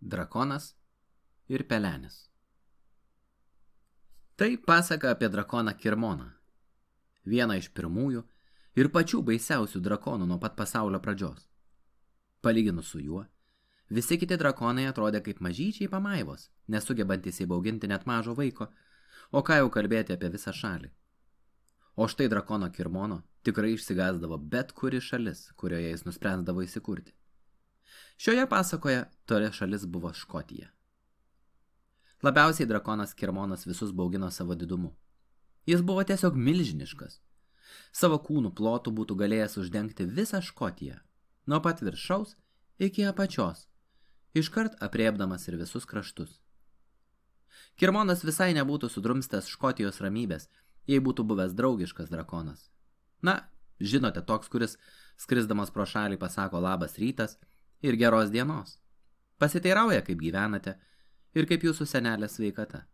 Drakonas ir Pelenis. Tai pasaka apie drakoną Kirmoną, vieną iš pirmųjų ir pačių baisiausių drakonų nuo pat pasaulio pradžios. Palyginus su juo, visi kiti drakonai atrodė kaip mažyčiai pamaivos, nesugebantys įbauginti net mažo vaiko, o ką jau kalbėti apie visą šalį. O štai drakono Kirmono tikrai išsigąsdavo bet kuri šalis, kurioje jis nuspręsdavo įsikurti. Šioje pasakoje tokia šalis buvo Škotija. Labiausiai drakonas Kirmonas visus baugino savo didumu. Jis buvo tiesiog milžiniškas. Savo kūnų plotų būtų galėjęs uždengti visą Škotiją, nuo pat viršaus iki apačios, iškart aprėpdamas ir visus kraštus. Kirmonas visai nebūtų sudrumstęs Škotijos ramybės, jei būtų buvęs draugiškas drakonas. Na, žinote, toks, kuris skrisdamas pro šalį pasako labas rytas ir geros dienos. Pasiteirauja, kaip gyvenate ir kaip jūsų senelės sveikata.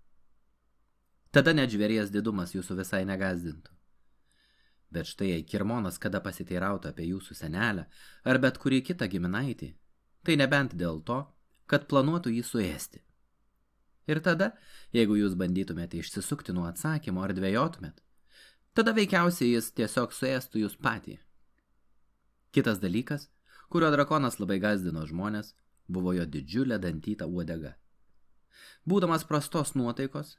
Tada net žvėries didumas jūsų visai negazdintų. Bet štai jei Kirmonas kada pasiteirautų apie jūsų senelę ar bet kurį kitą giminaitį, tai nebent dėl to, kad planuotų jį suėsti. Ir tada, jeigu jūs bandytumėte išsisukti nuo atsakymo ar dvejotumėt, tada veikiausiai jis tiesiog suėstų jūs patį. Kitas dalykas, kurio drakonas labai gazdino žmonės, buvo jo didžiulė dantyta uodega. Būdamas prastos nuotaikos,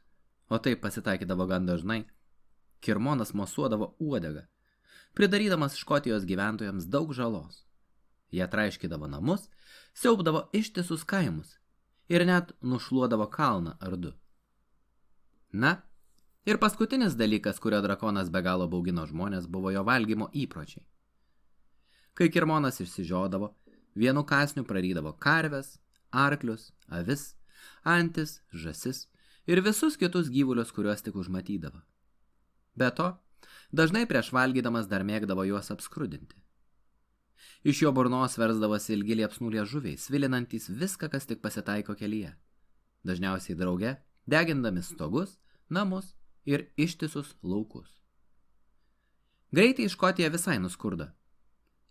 o taip pasitaikydavo gan dažnai, Kirmonas mosuodavo uodegą, pridarydamas Škotijos gyventojams daug žalos. Jie traiškydavo namus, siaubdavo ištisus kaimus ir net nušluodavo kalną ar du. Na, ir paskutinis dalykas, kurio drakonas be galo baugino žmonės, buvo jo valgymo įpročiai. Kai Kirmonas išsižiodavo, vienu kąsniu prarydavo karves, arklius, avis, antis, žąsis ir visus kitus gyvulius, kuriuos tik užmatydavo. Be to, dažnai prieš valgydamas dar mėgdavo juos apskrudinti. Iš jo burnos versdavosi ilgi liepsnų liežuviai, svilinantys viską, kas tik pasitaiko kelyje. Dažniausiai drauge, degindami stogus, namus ir ištisus laukus. Greitai Škotija visai nuskurdo.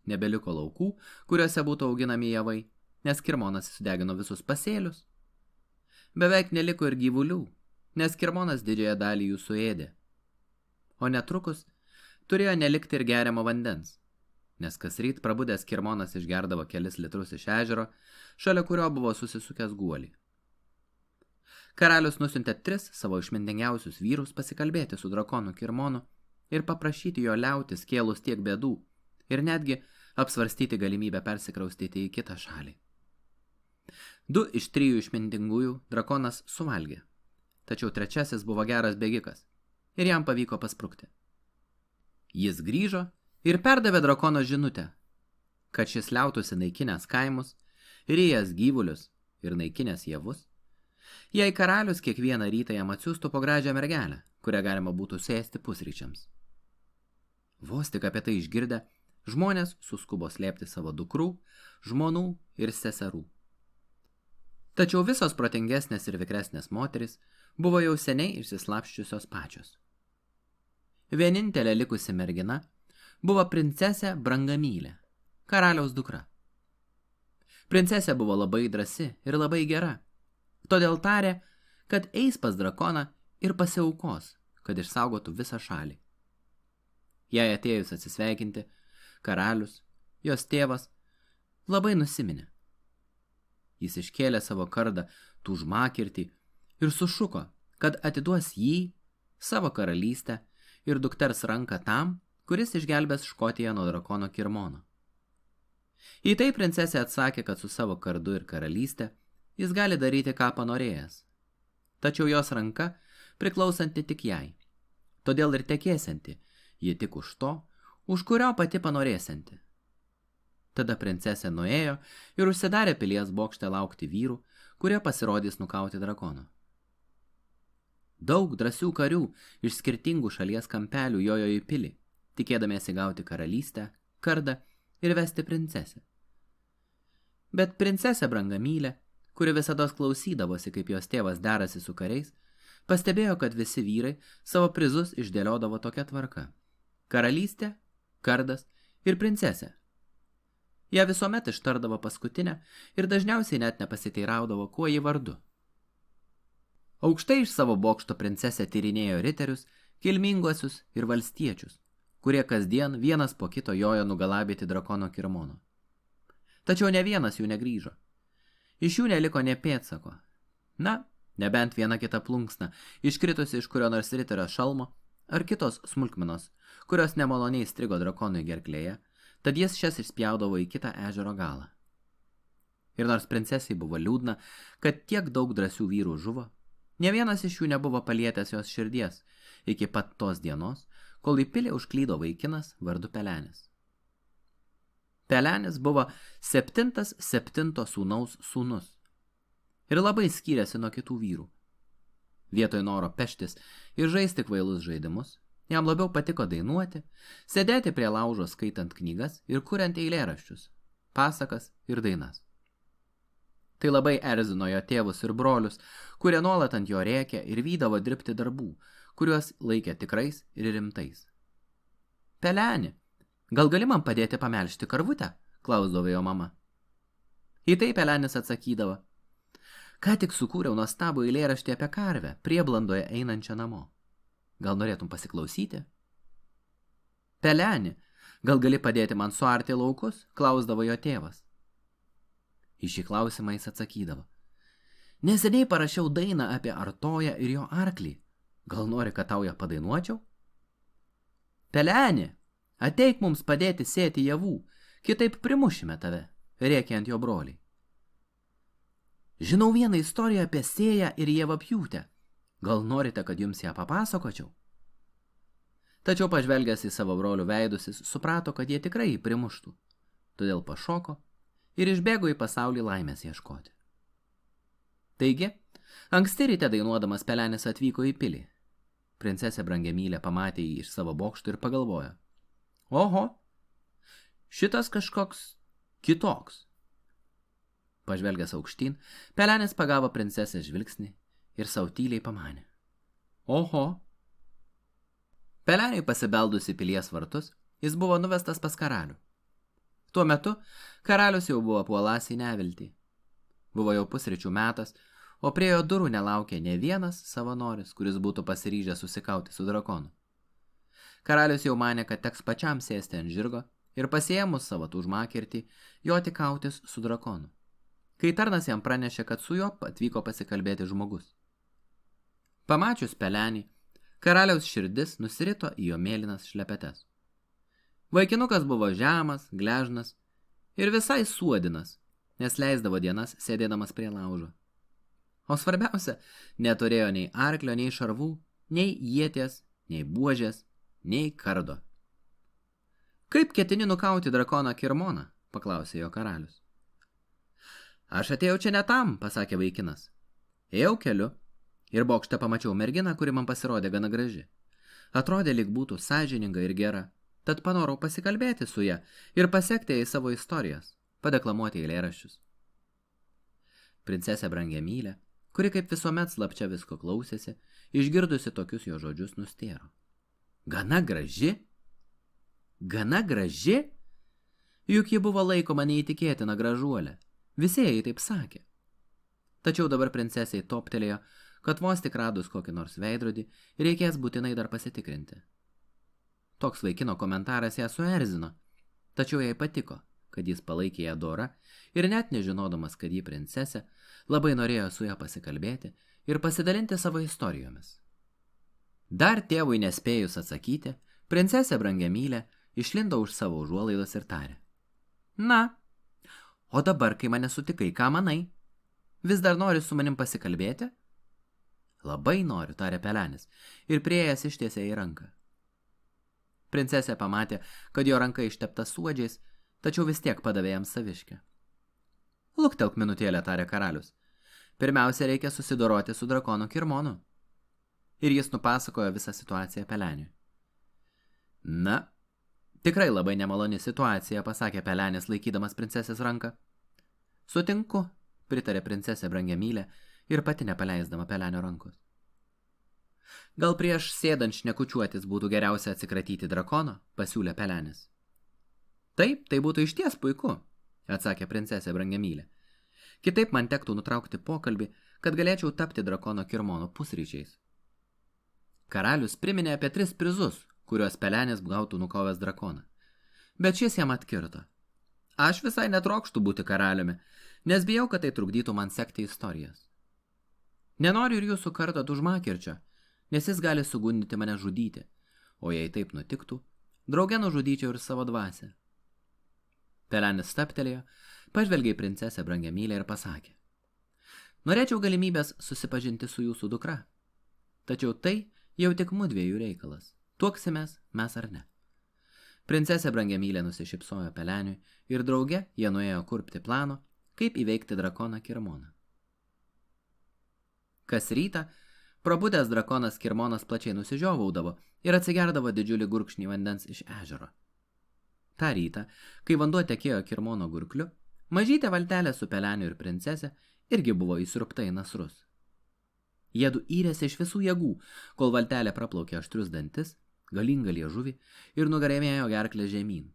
Nebeliko laukų, kuriuose būtų auginami javai, nes Kirmonas sudegino visus pasėlius. Beveik neliko ir gyvulių, nes Kirmonas didžiąją dalį jų suėdė. O netrukus turėjo nelikti ir geriamo vandens, nes kas ryt prabudęs Kirmonas išgerdavo kelis litrus iš ežero, šalia kurio buvo susisukęs guolį. Karalius nusiuntė 3 savo išmintingiausius vyrus pasikalbėti su drakonu Kirmonu ir paprašyti jo liautis kėlus tiek bėdų ir netgi apsvarstyti galimybę persikraustyti į kitą šalį. 2 iš 3 išmintingųjų drakonas suvalgė, tačiau 3 buvo geras bėgikas ir jam pavyko pasprukti. Jis grįžo ir perdavė drakono žinutę, kad šis liautųsi naikinęs kaimus, rijęs gyvulius ir naikinęs javus, jei karalius kiekvieną rytą jam atsiųstų po gražią mergelę, kurią galima būtų sėsti pusryčiams. Vos tik apie tai išgirdę, žmonės suskubo slėpti savo dukrų, žmonų ir seserų. Tačiau visos protingesnės ir vikresnės moterys buvo jau seniai išsislapščiusios pačios. Vienintelė likusi mergina buvo princesė Brangamylė, karaliaus dukra. Princesė buvo labai drąsi ir labai gera, todėl tarė, kad eis pas drakoną ir pasiaukos, kad išsaugotų visą šalį. Jai atėjus atsisveikinti, karalius, jos tėvas, labai nusiminė. Jis iškėlė savo kardą tūžmakirtį ir sušuko, kad atiduos jį, savo karalystę ir dukters ranką tam, kuris išgelbės Škotiją nuo drakono Kirmono. Į tai princesė atsakė, kad su savo kardu ir karalystė jis gali daryti, ką panorėjęs. Tačiau jos ranka priklausanti tik jai, todėl ir tekėsianti, ji tik už to, už kurio pati panorėsianti. Tada princesė nuėjo ir užsidarė pilies bokšte laukti vyrų, kurie pasirodys nukauti drakono. Daug drąsių karių iš skirtingų šalies kampelių jojo į pilį, tikėdamiesi gauti karalystę, kardą ir vesti princesę. Bet princesė Brangamylė, kuri visados klausydavosi, kaip jos tėvas derasi su kariais, pastebėjo, kad visi vyrai savo prizus išdėliodavo tokia tvarka: karalystė, kardas ir princesė. Ją visuomet ištardavo paskutinę ir dažniausiai net nepasiteiraudavo, kuo ji vardu. Aukštai iš savo bokšto princesė tyrinėjo riterius, kilminguosius ir valstiečius, kurie kasdien vienas po kito jojo nugalabyti drakono Kirmono. Tačiau ne vienas jų negrįžo. Iš jų neliko nė pėdsako. Na, nebent viena kita plunksna, iškritusi iš kurio nors riterio šalmo, ar kitos smulkmenos, kurios nemaloniai strigo drakonui gerklėje, tad jis šias išspjaudavo į kitą ežero galą. Ir nors princesiai buvo liūdna, kad tiek daug drąsių vyrų žuvo, ne vienas iš jų nebuvo palietęs jos širdies iki pat tos dienos, kol į pilį užklydo vaikinas vardu Pelenis. Pelenis buvo 7 sūnaus sūnus ir labai skyrėsi nuo kitų vyrų. Vietoj noro peštis ir žaisti kvailus žaidimus, jam labiau patiko dainuoti, sėdėti prie laužo skaitant knygas ir kuriant eilėraščius, pasakas ir dainas. Tai labai erzino jo tėvus ir brolius, kurie nuolat ant jo rėkė ir vydavo dirbti darbų, kuriuos laikė tikrais ir rimtais. Peleni, gal gali man padėti pamelžti karvutę? Klausdavo jo mama. Į tai Pelenis atsakydavo. Ką tik sukūriau nuostabų eilėraštį apie karvę, prieblandoje einančią namo. Gal norėtum pasiklausyti? Peleni, gal gali padėti man suarti laukus? Klausdavo jo tėvas. Į šį klausimą jis atsakydavo. Neseniai parašiau dainą apie artoją ir jo arklį. Gal nori, kad tau ją padainuočiau? Peleni, ateik mums padėti sėti javų, kitaip primušime tave, rėkė ant jo broliai. Žinau vieną istoriją apie sėją ir javapjūtę. Gal norite, kad jums ją papasakočiau? Tačiau pažvelgęs į savo brolių veidus, jis suprato, kad jie tikrai jį primuštų. Todėl pašoko ir išbėgo į pasaulį laimės ieškoti. Taigi, anksti ryte dainuodamas Pelenis atvyko į pilį. Princesė Brangiamylė pamatė jį iš savo bokšto ir pagalvojo. Oho, šitas kažkoks kitoks. Pažvelgęs aukštyn, Pelenis pagavo princesės žvilgsnį ir sau tyliai pamanė. Oho. Peleniui pasibeldusi pilies vartus, jis buvo nuvestas pas karalių. Tuo metu karalius jau buvo puoląs į neviltį. Buvo jau pusryčių metas, o prie jo durų nelaukė ne vienas savanoris, kuris būtų pasiryžęs susikauti su drakonu. Karalius jau manė, kad teks pačiam sėsti ant žirgo ir pasiėmus savo užmakirtį, joti kautis su drakonu. Kai tarnas jam pranešė, kad su juo atvyko pasikalbėti žmogus. Pamačius Pelenį, karaliaus širdis nusirito į jo mėlynas šlepetes. Vaikinukas buvo žemas, gležnas ir visai suodinas, nes leisdavo dienas sėdėdamas prie laužo. O svarbiausia, neturėjo nei arklio, nei šarvų, nei ieties, nei buožės, nei kardo. Kaip ketini nukauti drakoną Kirmoną? Paklausė jo karalius. Aš atėjau čia ne tam, pasakė vaikinas. Ėjau keliu ir bokšte pamačiau merginą, kuri man pasirodė gana graži. Atrodė, lyg būtų sąžininga ir gera, tad panorau pasikalbėti su ja ir pasekti į savo istorijas, padeklamuoti eilėraščius. Princesė Brangiamylė, kuri kaip visuomet slapčia visko klausėsi, išgirdusi tokius jo žodžius nustėro. Gana graži? Gana graži? Juk ji buvo laikoma neįtikėtina gražuolė. Visi jai taip sakė. Tačiau dabar princesiai toptelėjo, kad vos tik radus kokį nors veidrodį, reikės būtinai dar pasitikrinti. Toks vaikino komentaras ją suerzino, tačiau jai patiko, kad jis palaikė ją dorą ir net nežinodamas, kad ji princesė, labai norėjo su ją pasikalbėti ir pasidalinti savo istorijomis. Dar tėvui nespėjus atsakyti, princesė Brangiamylė išlindo už savo užuolaidos ir tarė. Na, o dabar, kai mane sutikai, ką manai? Vis dar nori su manim pasikalbėti? Labai noriu, tarė Pelenis, ir priėjęs ištiesė į ranką. Princesė pamatė, kad jo ranka ištepta suodžiais, tačiau vis tiek padavė jam saviškę. Luktelk minutėlę, tarė karalius. Pirmiausia, reikia susidoroti su drakonu Kirmonu. Ir jis nupasakojo visą situaciją Peleniui. Na, tikrai labai nemaloni situacija, pasakė Pelenis, laikydamas princesės ranką. Sutinku, pritarė princesė Brangiamylė ir pati nepaleisdama Pelenio rankos. Gal prieš sėdant šnekučiuotis būtų geriausia atsikratyti drakono, pasiūlė Pelenis. Taip, tai būtų išties puiku, atsakė princesė Brangiamylė. Kitaip man tektų nutraukti pokalbį, kad galėčiau tapti drakono Kirmono pusryčiais. Karalius priminė apie 3 prizus, kuriuos pelenis gautų nukovęs drakoną. Bet šis jam atkirto. Aš visai netrokštų būti karaliumi, nes bijau, kad tai trukdytų man sekti istorijas. Nenoriu ir jūsų kartot užmakirčio, nes jis gali sugundyti mane žudyti, o jei taip nutiktų, drauge nužudyčiau ir savo dvasią. Pelenis stabtelėjo, pažvelgė į princesę Brangiamylę ir pasakė. Norėčiau galimybės susipažinti su jūsų dukra, tačiau tai jau tik mudviejų reikalas. Tuoksimės mes ar ne. Princesė Brangiamylė nusišypsojo peleniui ir drauge jie nuėjo kurpti plano, kaip įveikti drakoną Kirmoną. Kas rytą, prabudęs drakonas Kirmonas plačiai nusižiovaudavo ir atsigerdavo didžiulį gurkšnį vandens iš ežero. Ta rytą, kai vanduo tekėjo Kirmono gurkliu, mažytė valtelė su peleniu ir princesė irgi buvo įsirupta į nasrus. Jiedu įrėsi iš visų jėgų, kol valtelė praplaukė aštrius dantis, galingą liežuvį ir nugarėmėjo gerklę žemyn.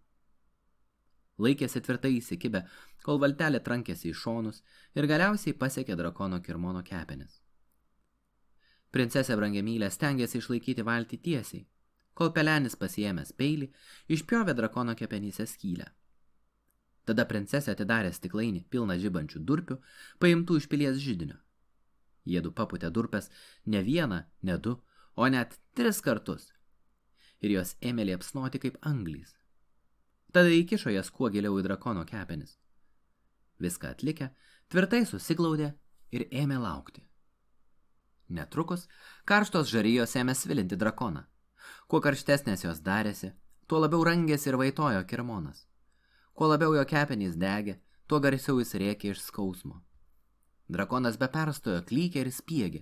Laikėsi tvirtai įsikibę, kol valtelė trankėsi į šonus ir galiausiai pasiekė drakono Kirmono kepenis. Princesė Brangiamylė stengėsi išlaikyti valtį tiesiai, kol pelenis pasiėmęs peilį išpjovė drakono kepenyse skylę. Tada princesė atidarė stiklainį pilną žibančių durpių, paimtų iš pilies židinio. Jiedu papūtė durpes ne 1, ne 2, o net 3 kartus. Ir jos ėmė liepsnoti kaip anglys. Tada įkišo jas kuo giliau į drakono kepenis. Viską atlikę, tvirtai susiglaudė ir ėmė laukti. Netrukus karštos žarijos ėmė svilinti drakoną. Kuo karštesnės jos darėsi, tuo labiau rangėsi ir vaitojo Kirmonas. Kuo labiau jo kepenys degė, tuo garsiau jis rėkė iš skausmo. Drakonas be perstojo klykė ir spiegė,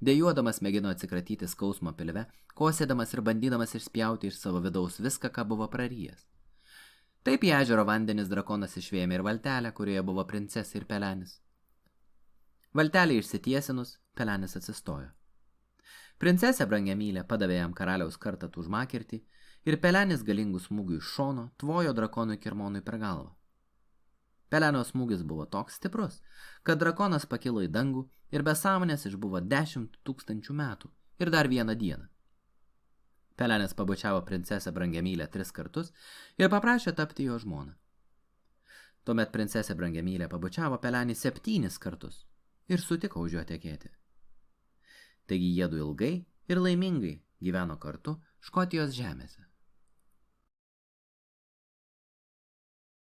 dejuodamas mėgino atsikratyti skausmo pilve, kosėdamas ir bandydamas išspjauti iš savo vidaus viską, ką buvo prarijęs. Taip į ežero vandenis drakonas išvėmė ir valtelę, kurioje buvo princesė ir pelenis. Valtelė išsitiesinus, pelenis atsistojo. Princesė Brangiamylė padavė jam karaliaus kartatų užmakirtį ir pelenis galingų smūgių iš šono tvojo drakonui Kirmonui per galvą. Peleno smūgis buvo toks stiprus, kad drakonas pakilo į dangų ir be sąmonės išbuvo 10 000 metų ir dar 1 dieną. Pelenis pabučiavo princesę Brangiamylę 3 kartus ir paprašė tapti jo žmoną. Tuomet princesė Brangiamylė pabučiavo pelenį 7 kartus ir sutiko už jo tekėti. Taigi jiedu ilgai ir laimingai gyveno kartu Škotijos žemėse.